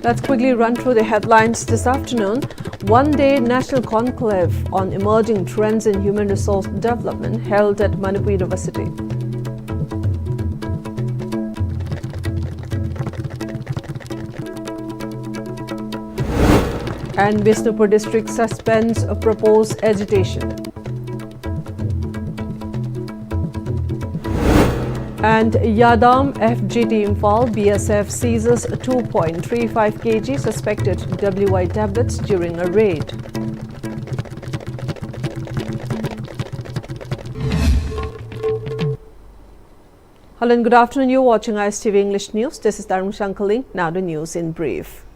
Let's quickly run through the headlines this afternoon. One-day national conclave on emerging trends in human resource development held at Manipur University. And Bishnupur district suspends a proposed agitation. And Yadam FGT Imphal BSF seizes 2.35 kg suspected WY tablets during a raid. Hello and good afternoon. You're watching Pm-Istv English News. This is Tarun Shankaling. Now the news in brief.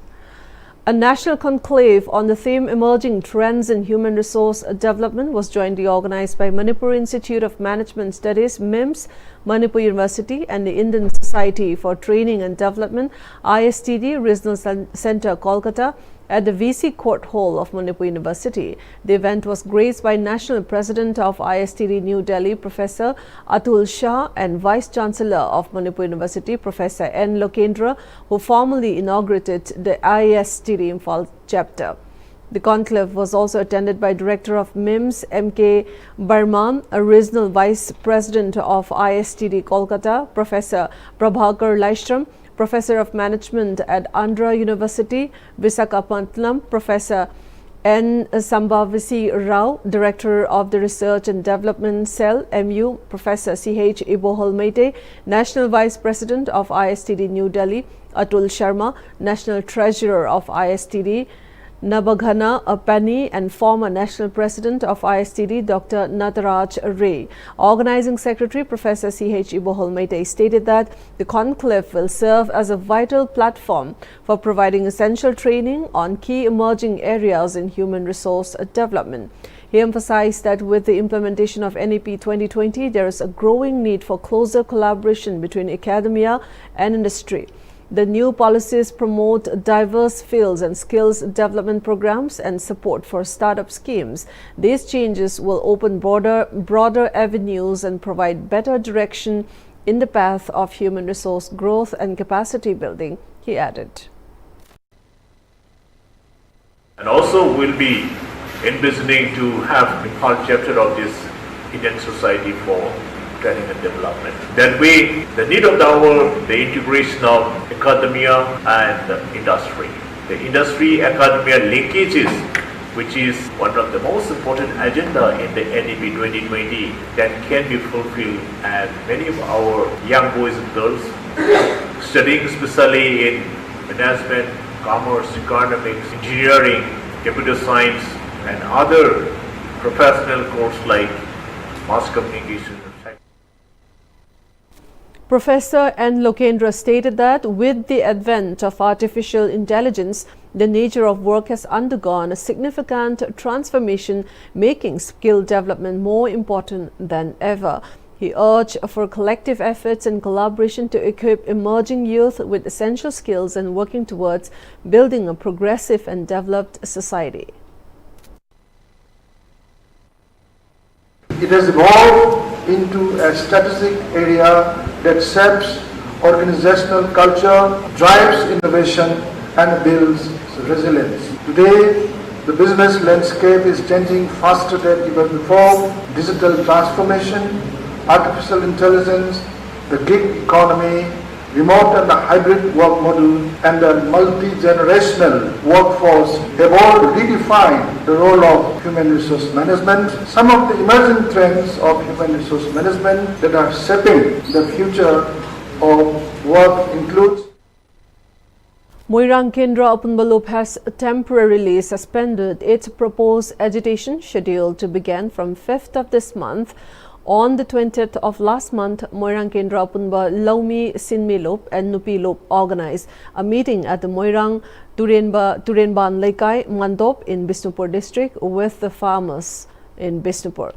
A national conclave on the theme Emerging Trends in Human Resource Development was jointly organized by Manipur Institute of Management Studies, MIMS, Manipur University and the Indian Society for Training and Development, ISTD Regional Center, Kolkata, at the VC Court Hall of Manipur University. The event was graced by National President of ISTD New Delhi, Professor Atul Shah, and Vice Chancellor of Manipur University, Professor N. Lokendra, who formally inaugurated the ISTD Imphal chapter. The conclave was also attended by Director of MIMS, M.K. Barman, a Regional Vice President of ISTD Kolkata, Professor Prabhakar Laishram, Professor of Management at Andhra University, Visakhapatnam, Professor N. Sambhavisi Rao, Director of the Research and Development Cell, MU, Professor C.H. Iboholmete, National Vice President of ISTD New Delhi, Atul Sharma, National Treasurer of ISTD, Nabaghana Apani, and former National President of ISTD, Dr. Nataraj Ray. Organizing Secretary Professor C.H. Iboholmete stated that the conclave will serve as a vital platform for providing essential training on key emerging areas in human resource development. He emphasized that with the implementation of NEP 2020, there is a growing need for closer collaboration between academia and industry. The new policies promote diverse fields and skills development programs and support for startup schemes. These changes will open broader avenues and provide better direction in the path of human resource growth and capacity building, he added. And also we'll be envisioning to have a whole chapter of this Indian Society for Training and Development. That way, the need of the hour, the integration of academia and industry. The industry-academia linkages, which is one of the most important agenda in the NEP 2020 that can be fulfilled, and many of our young boys and girls studying especially in management, commerce, economics, engineering, computer science and other professional courses like mass communication. Professor N. Lokendra stated that with the advent of artificial intelligence, the nature of work has undergone a significant transformation, making skill development more important than ever. He urged for collective efforts and collaboration to equip emerging youth with essential skills and working towards building a progressive and developed society. It has evolved into a strategic area that shapes organizational culture, drives innovation and builds resilience. Today, the business landscape is changing faster than ever before. Digital transformation, artificial intelligence, the gig economy, remote and hybrid work model and a multi-generational workforce have all redefined the role of human resource management. Some of the emerging trends of human resource management that are shaping the future of work includes Moirang Kendra Apunbalup has temporarily suspended its proposed agitation scheduled to begin from 5th of this month. On the 20th of last month, Moirang Kendra Apunba Laumi Sinmilop and Nupilop organized a meeting at the Moirang Turenban Laikai Mandop in Bishnupur district with the farmers in Bishnupur.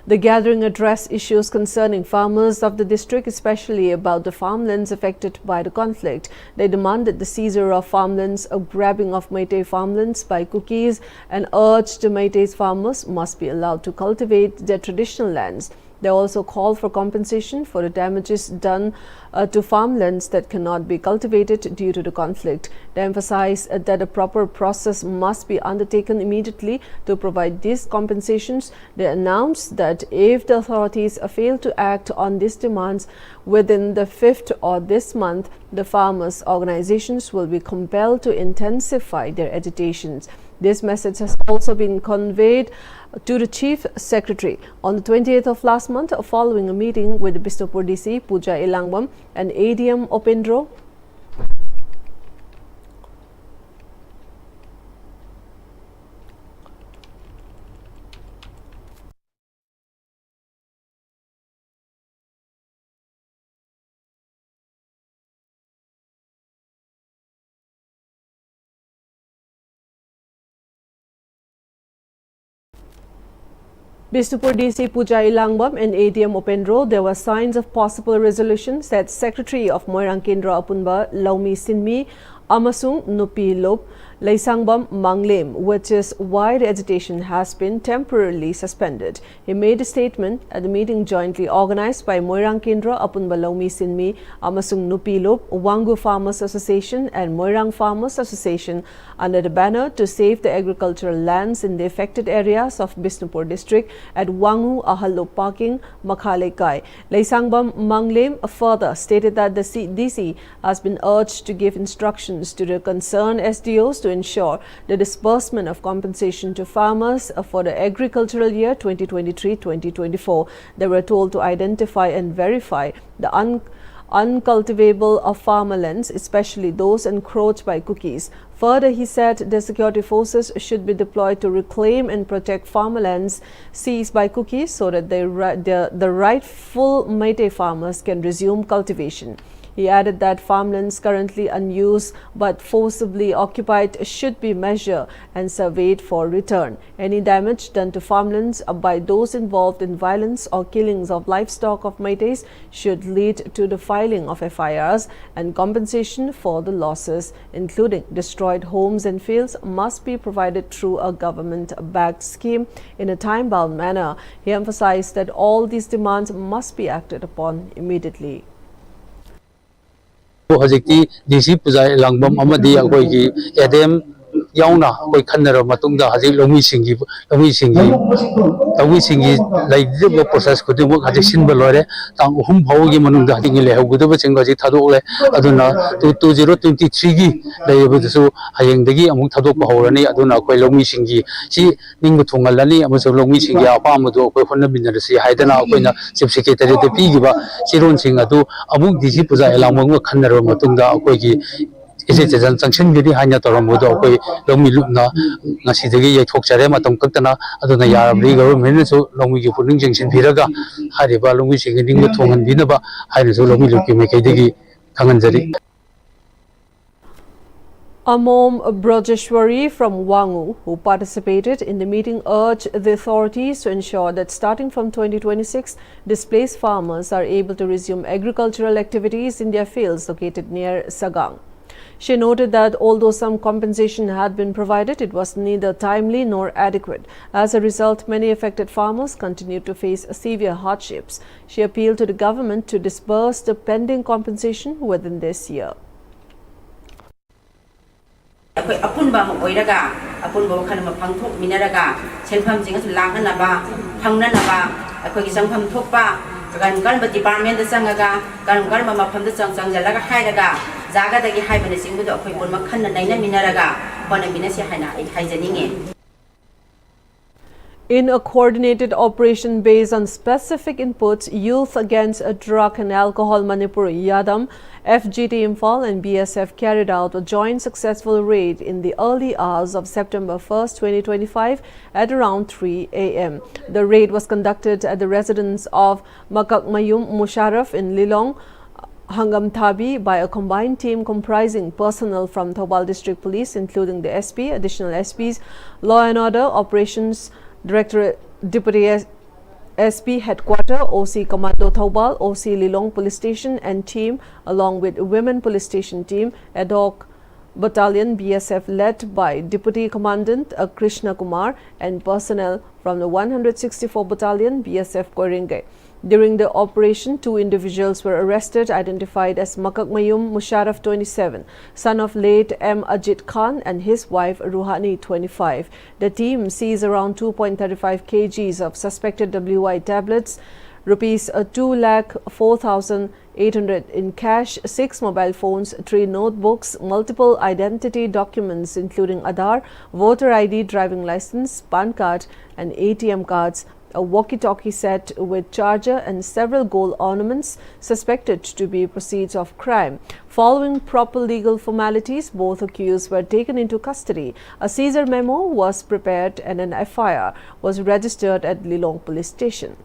The gathering addressed issues concerning farmers of the district, especially about the farmlands affected by the conflict. They demanded the seizure of farmlands, a grabbing of Meitei farmlands by Kukis, and urged the Meitei farmers must be allowed to cultivate their traditional lands. They also called for compensation for the damages done to farmlands that cannot be cultivated due to the conflict. They emphasized that a proper process must be undertaken immediately to provide these compensations. They announced that if the authorities fail to act on these demands within the 5th or this month, the farmers' organizations will be compelled to intensify their agitations. This message has also been conveyed to the Chief Secretary on the 28th of last month, following a meeting with the Bisnupur DC, Puja Ilangbam, and ADM Opendro. Bisnupur DC Puja Ilangbam and ADM Opendro, there were signs of possible resolution, said Secretary of Moirang Kendra Apunba Laumi Sinmi Amasung Nupi Lop Leisangbam Manglem, which is why the agitation has been temporarily suspended. He made a statement at the meeting jointly organized by Moirang Kendra Apunba Laumi Sinmi Amasung Nupi Lop, Wangu Farmers Association and Moirang Farmers Association under the banner to save the agricultural lands in the affected areas of Bisnupur district at Wangu Ahalop Parking, Makhale Kai. Leisangbam Manglem further stated that the DC has been urged to give instructions to the concerned SDOs to ensure the disbursement of compensation to farmers for the agricultural year 2023-2024. They were told to identify and verify the uncultivable of farmlands, especially those encroached by cookies. Further, he said the security forces should be deployed to reclaim and protect farmlands seized by cookies so that the rightful Meitei farmers can resume cultivation. He added that farmlands currently unused but forcibly occupied should be measured and surveyed for return. Any damage done to farmlands by those involved in violence or killings of livestock of Meiteis should lead to the filing of FIRs, and compensation for the losses, including destroyed homes and fields, must be provided through a government-backed scheme in a time-bound manner. He emphasized that all these demands must be acted upon immediately. Hajiki DC Puja Ilangbam amadi akoigi ADM yauna koi khanara matungda haji longi singi like process kudu haji sinba lore tang hum bhawgi manungda haji le hagudu baching haji thadokle aduna 2023 gi leibudu hayengdagi amuk thadok bahorani aduna koi longi singi si ningbu thungalani amaso longi singi apamudu koi honna binarasi haidana koina chief secretary de pigiba siron sing adu amuk DC Puja Ilangbam khanara matungda akoigi isi jajan sanction gidi hanya toramudo akoi longi lupna ngasi dagi yaithokchare matam kaktana aduna yarabri government so longi gi puning jingsin biraga hariba longi singing ma thongan binaba haina so longi lupki me kaidagi thanganjari. Amom Brojeshwari from Wangu, who participated in the meeting, urged the authorities to ensure that starting from 2026, displaced farmers are able to resume agricultural activities in their fields located near Sagang. She noted that although some compensation had been provided, it was neither timely nor adequate. As a result, many affected farmers continued to face severe hardships. She appealed to the government to disburse the pending compensation within this year. Apunba oiraga apunba kanama pangthok minaraga senpham jinga langanaba phangnanaba akoi sangpham thokpa gan department da sangaga gan mafam da changjalaga hairaga jaga dagi haibane singbu do akoi bonma khanna naina minaraga hona minasi haina ai haijaninge. In a coordinated operation based on specific inputs, Youth Against Drug and Alcohol Manipur Yadam, FGT Imphal and BSF carried out a joint successful raid in the early hours of September 1st, 2025 at around 3 a.m. The raid was conducted at the residence of Makak Mayum Musharraf in Lilong, Hangam Thabi by a combined team comprising personnel from Thoubal District Police, including the SP, additional SPs, Law and Order, Operations Directorate, Deputy SP Headquarter, OC Commando Thoubal, OC Lilong Police Station and team, along with Women Police Station team, ad hoc Battalion BSF led by Deputy Commandant Krishna Kumar and personnel from the 164 Battalion BSF Koringe. During the operation, 2 individuals were arrested, identified as Makak Mayum Musharraf, 27, son of late M. Ajit Khan, and his wife Ruhani, 25. The team seized around 2.35 kgs of suspected WI tablets, rupees 2,04,800 in cash, 6 mobile phones, 3 notebooks, multiple identity documents including Aadhaar, voter ID, driving license, PAN card and ATM cards, a walkie-talkie set with charger and several gold ornaments suspected to be proceeds of crime. Following proper legal formalities, both accused were taken into custody. A seizure memo was prepared and an FIR was registered at Lilong Police Station.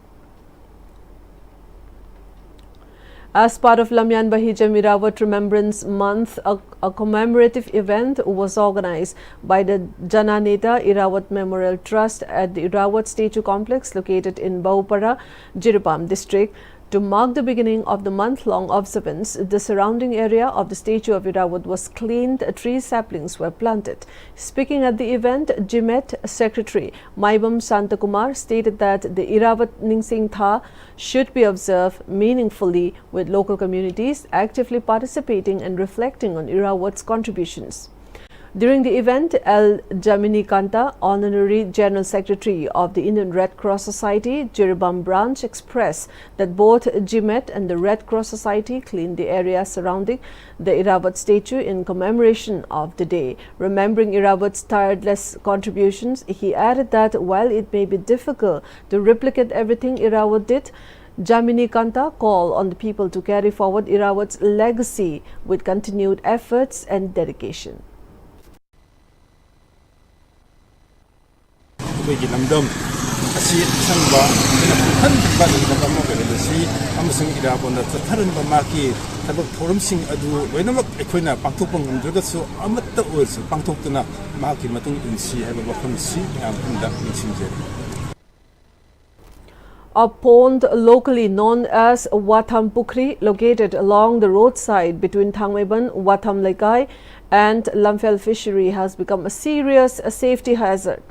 As part of Lamyan Bahijam Irawat Remembrance Month, a commemorative event was organized by the Jananeta Irawat Memorial Trust at the Irawat Statue Complex located in Baupara, Jiribam district. To mark the beginning of the month-long observance, the surrounding area of the statue of Irawat was cleaned, tree saplings were planted. Speaking at the event, Jimet Secretary Maibam Santakumar stated that the Irawat Ningsing Tha should be observed meaningfully, with local communities actively participating and reflecting on Irawat's contributions. During the event, L. Jamini Kanta, Honorary General Secretary of the Indian Red Cross Society, Jiribam branch, expressed that both Jimet and the Red Cross Society cleaned the area surrounding the Irawat statue in commemoration of the day. Remembering Irawat's tireless contributions, he added that while it may be difficult to replicate everything Irawat did, Jamini Kanta called on the people to carry forward Irawat's legacy with continued efforts and dedication. ꯑꯩꯈꯣꯏꯒꯤ ꯂꯝꯗꯝ ꯑꯁꯤ ꯑꯁꯪꯕ ꯄꯨꯟꯍꯟꯕ ꯂꯩꯕꯥꯛ ꯑꯃ ꯑꯣꯏꯍꯜꯂꯁꯤ ꯑꯃꯁꯨꯡ ꯏꯔꯥꯕꯣꯟꯗ ꯆꯠꯊꯔꯝꯕ ꯃꯍꯥꯛꯀꯤ ꯊꯕꯛ ꯊꯧꯔꯝꯁꯤꯡ ꯑꯗꯨ ꯂꯣꯏꯅꯃꯛ ꯑꯩꯈꯣꯏꯅ ꯄꯥꯡꯊꯣꯛꯄ ꯉꯝꯗ꯭ꯔꯒꯁꯨ ꯑꯃꯠꯇ ꯑꯣꯏꯔꯁꯨ ꯄꯥꯡꯊꯣꯛꯇꯨꯅ ꯃꯍꯥꯛꯀꯤ ꯃꯇꯨꯡ ꯏꯟꯁꯤ ꯍꯥꯏꯕ ꯋꯥꯐꯝꯁꯤ ꯃꯌꯥꯝ ꯄꯨꯝꯅ ꯅꯤꯡꯁꯤꯡꯖꯔꯤ. A pond locally known as Watham Pukri, located along the roadside between Thangmaiban, Watham Laikai and Lamphel Fishery, has become a serious safety hazard.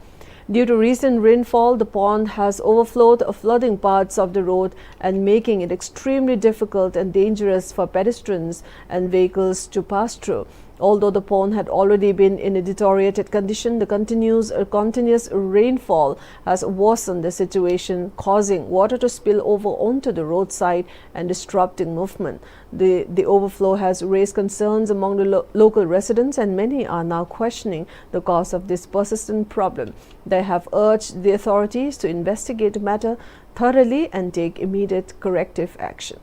Due to recent rainfall, the pond has overflowed, flooding parts of the road and making it extremely difficult and dangerous for pedestrians and vehicles to pass through. Although the pond had already been in a deteriorated condition, the continuous rainfall has worsened the situation, causing water to spill over onto the roadside and disrupting movement. The overflow has raised concerns among the local residents, and many are now questioning the cause of this persistent problem. They have urged the authorities to investigate the matter thoroughly and take immediate corrective action.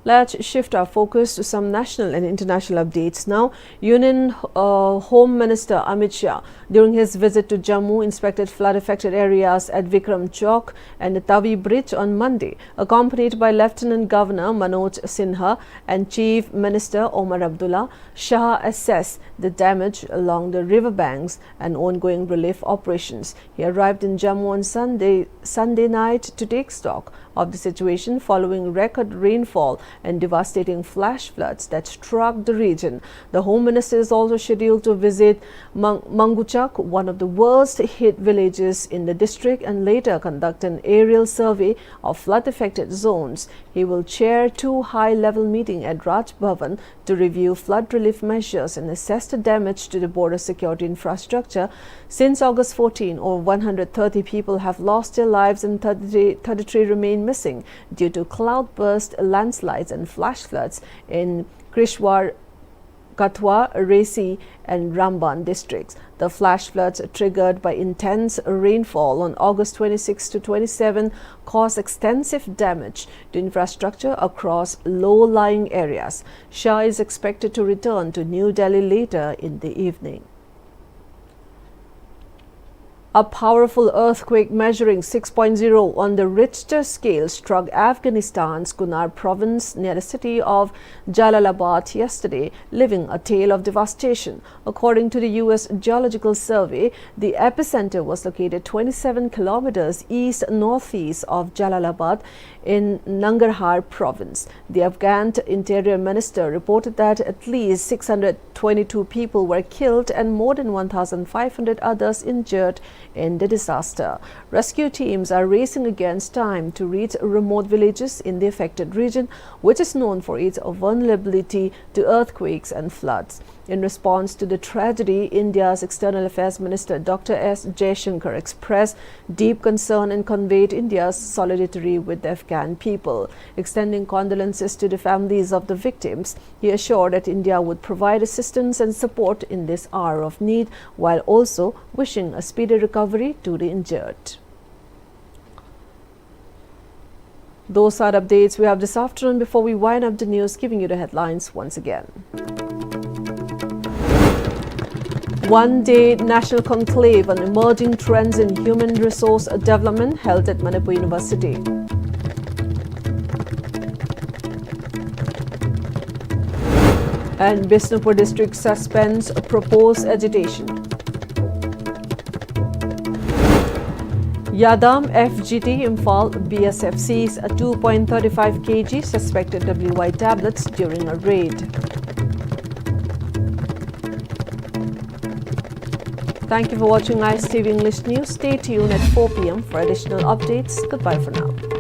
Let's shift our focus to some national and international updates now. Union Home Minister Amit Shah, during his visit to Jammu, inspected flood-affected areas at Vikram Chowk and the Tavi Bridge on Monday. Accompanied by Lieutenant Governor Manoj Sinha and Chief Minister Omar Abdullah, Shah assessed the damage along the riverbanks and ongoing relief operations. He arrived in Jammu on Sunday night to take stock of the situation following record rainfall and devastating flash floods that struck the region. The Home Minister is also scheduled to visit Manguchak, one of the worst hit villages in the district, and later conduct an aerial survey of flood-affected zones. He will chair 2 high-level meetings at Raj Bhavan to review flood relief measures and assess the damage to the border security infrastructure. Since August 14, over 130 people have lost their lives and 33 remain missing due to cloudburst, landslides and flash floods in Krishwar, Katwa, Resi and Ramban districts. The flash floods triggered by intense rainfall on August 26 to 27 caused extensive damage to infrastructure across low-lying areas. Shah is expected to return to New Delhi later in the evening. A powerful earthquake measuring 6.0 on the Richter scale struck Afghanistan's Kunar province near the city of Jalalabad yesterday, leaving a tale of devastation. According to the U.S. Geological Survey, the epicenter was located 27 kilometers east-northeast of Jalalabad in Nangarhar province. The Afghan Interior Minister reported that at least 622 people were killed and more than 1,500 others injured in the disaster. Rescue teams are racing against time to reach remote villages in the affected region, which is known for its vulnerability to earthquakes and floods. In response to the tragedy, India's External Affairs Minister Dr. S. Jaishankar expressed deep concern and conveyed India's solidarity with the Afghan people. Extending condolences to the families of the victims, he assured that India would provide assistance and support in this hour of need, while also wishing a speedy recovery to the injured. Those are updates we have this afternoon. Before we wind up the news, giving you the headlines once again. One-day national conclave on emerging trends in human resource development held at Manipur University. And Bisnupur district suspends proposed agitation. Yadam FGT Imphal BSF seized 2.35 kg suspected WY tablets during a raid. Thank you for watching ISTV English News. Stay tuned at 4 p.m. for additional updates. Goodbye for now.